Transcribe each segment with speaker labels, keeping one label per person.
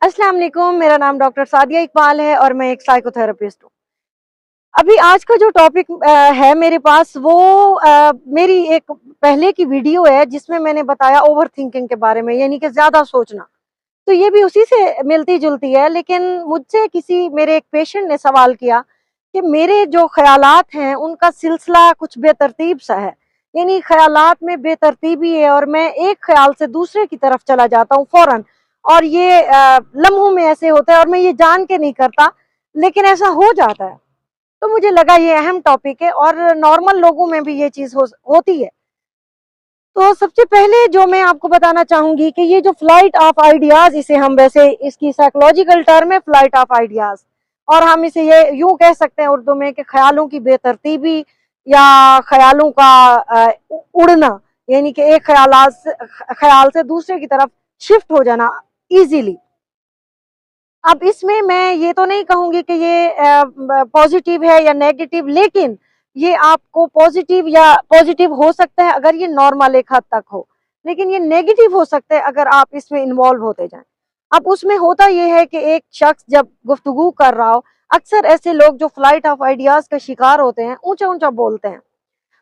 Speaker 1: अस्सलाम वालेकुम, मेरा नाम डॉक्टर सादिया इकबाल है और मैं एक साइकोथेरेपिस्ट हूँ। अभी आज का जो टॉपिक है मेरे पास वो मेरी एक पहले की वीडियो है जिसमें मैंने बताया ओवर थिंकिंग के बारे में, यानी कि ज़्यादा सोचना। तो ये भी उसी से मिलती जुलती है, लेकिन मुझसे मेरे एक पेशेंट ने सवाल किया कि मेरे जो ख्यालात हैं उनका सिलसिला कुछ बेतरतीब सा है, यानी ख्यालात में बेतरतीबी है और मैं एक ख्याल से दूसरे की तरफ चला जाता हूँ फौरन, और ये लम्हों में ऐसे होता है और मैं ये जान के नहीं करता, लेकिन ऐसा हो जाता है। तो मुझे लगा ये अहम टॉपिक है और नॉर्मल लोगों में भी ये चीज होती है। तो सबसे पहले जो मैं आपको बताना चाहूंगी कि ये जो फ्लाइट ऑफ आइडियाज, इसे हम वैसे इसकी साइकोलॉजिकल टर्म है फ्लाइट ऑफ आइडियाज, और हम इसे ये यूं कह सकते हैं उर्दू में कि ख्यालों की बेतरतीबी या ख्यालों का उड़ना, यानी कि एक ख्याल से दूसरे की तरफ शिफ्ट हो जाना इजीली। अब इसमें मैं ये तो नहीं कहूंगी कि ये पॉजिटिव है या नेगेटिव, लेकिन ये आपको पॉजिटिव हो सकता है अगर ये नॉर्मल एक हद तक हो, लेकिन ये नेगेटिव हो सकता है अगर आप इसमें इन्वॉल्व होते जाएं। अब उसमें होता ये है कि एक शख्स जब गुफ्तगू कर रहा हो, अक्सर ऐसे लोग जो फ्लाइट ऑफ आइडियाज का शिकार होते हैं ऊंचा ऊंचा बोलते हैं,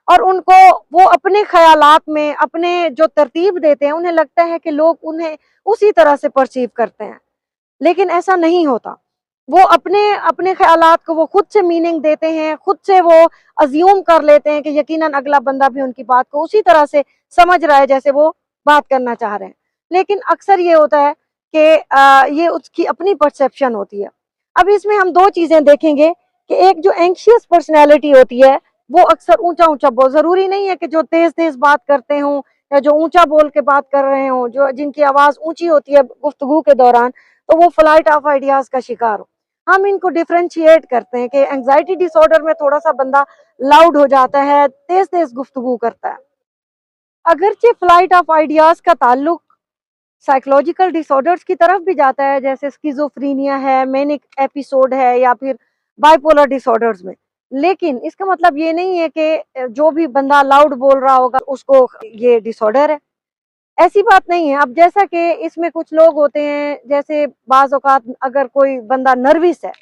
Speaker 1: और उनको वो अपने ख्यालात में अपने जो तरतीब देते हैं उन्हें लगता है कि लोग उन्हें उसी तरह से परसीव करते हैं, लेकिन ऐसा नहीं होता। वो अपने अपने ख्यालात को वो खुद से मीनिंग देते हैं, खुद से वो अज्यूम कर लेते हैं कि यकीनन अगला बंदा भी उनकी बात को उसी तरह से समझ रहा है जैसे वो बात करना चाह रहे हैं। लेकिन अक्सर ये होता है कि ये उसकी अपनी परसेप्शन होती है। अब इसमें हम दो चीजें देखेंगे कि एक जो एंग्शियस पर्सनैलिटी होती है वो अक्सर ऊंचा ऊंचा बहुत, जरूरी नहीं है कि जो तेज तेज बात करते हों या जो ऊंचा बोल के बात कर रहे हों, जो जिनकी आवाज ऊंची होती है गुफ्तगू के दौरान, तो वो फ्लाइट ऑफ आइडियाज का शिकार हो। हम इनको डिफरेंशिएट करते हैं कि एंजाइटी डिसऑर्डर में थोड़ा सा बंदा लाउड हो जाता है, तेज तेज गुफ्तगू करता है। अगरचे फ्लाइट ऑफ आइडियाज का ताल्लुक साइकोलॉजिकल डिसऑर्डर्स की तरफ भी जाता है, जैसे स्किज़ोफ्रीनिया है, मैनिक एपिसोड है, या फिर बाइपोलर डिसऑर्डर्स में, लेकिन इसका मतलब ये नहीं है कि जो भी बंदा लाउड बोल रहा होगा उसको ये डिसऑर्डर है। ऐसी बात नहीं है। अब जैसा कि इसमें कुछ लोग होते हैं, जैसे बाज औकात अगर कोई बंदा नर्वस है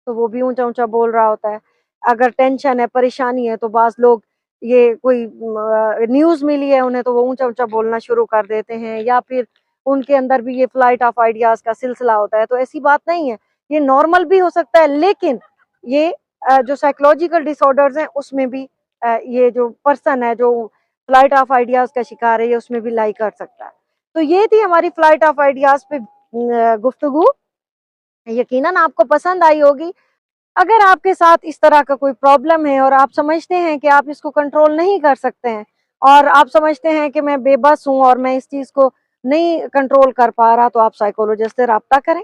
Speaker 1: तो वो भी ऊंचा ऊंचा बोल रहा होता है, अगर टेंशन है, परेशानी है, तो बाज लोग ये कोई न्यूज मिली है उन्हें तो वो ऊंचा ऊंचा बोलना शुरू कर देते हैं, या फिर उनके अंदर भी ये फ्लाइट ऑफ आइडियाज का सिलसिला होता है। तो ऐसी बात नहीं है, ये नॉर्मल भी हो सकता है, लेकिन ये जो साइकोलॉजिकल डिसऑर्डर्स हैं उसमें भी ये जो पर्सन है जो फ्लाइट ऑफ आइडियाज का शिकार है ये उसमें भी लाई कर सकता है। तो ये थी हमारी फ्लाइट ऑफ आइडियाज पे गुफ्तगू। यकीनन आपको पसंद आई होगी। अगर आपके साथ इस तरह का कोई प्रॉब्लम है और आप समझते हैं कि आप इसको कंट्रोल नहीं कर सकते हैं, और आप समझते हैं कि मैं बेबस हूँ और मैं इस चीज को नहीं कंट्रोल कर पा रहा, तो आप साइकोलॉजिस्ट से राब्ता करें।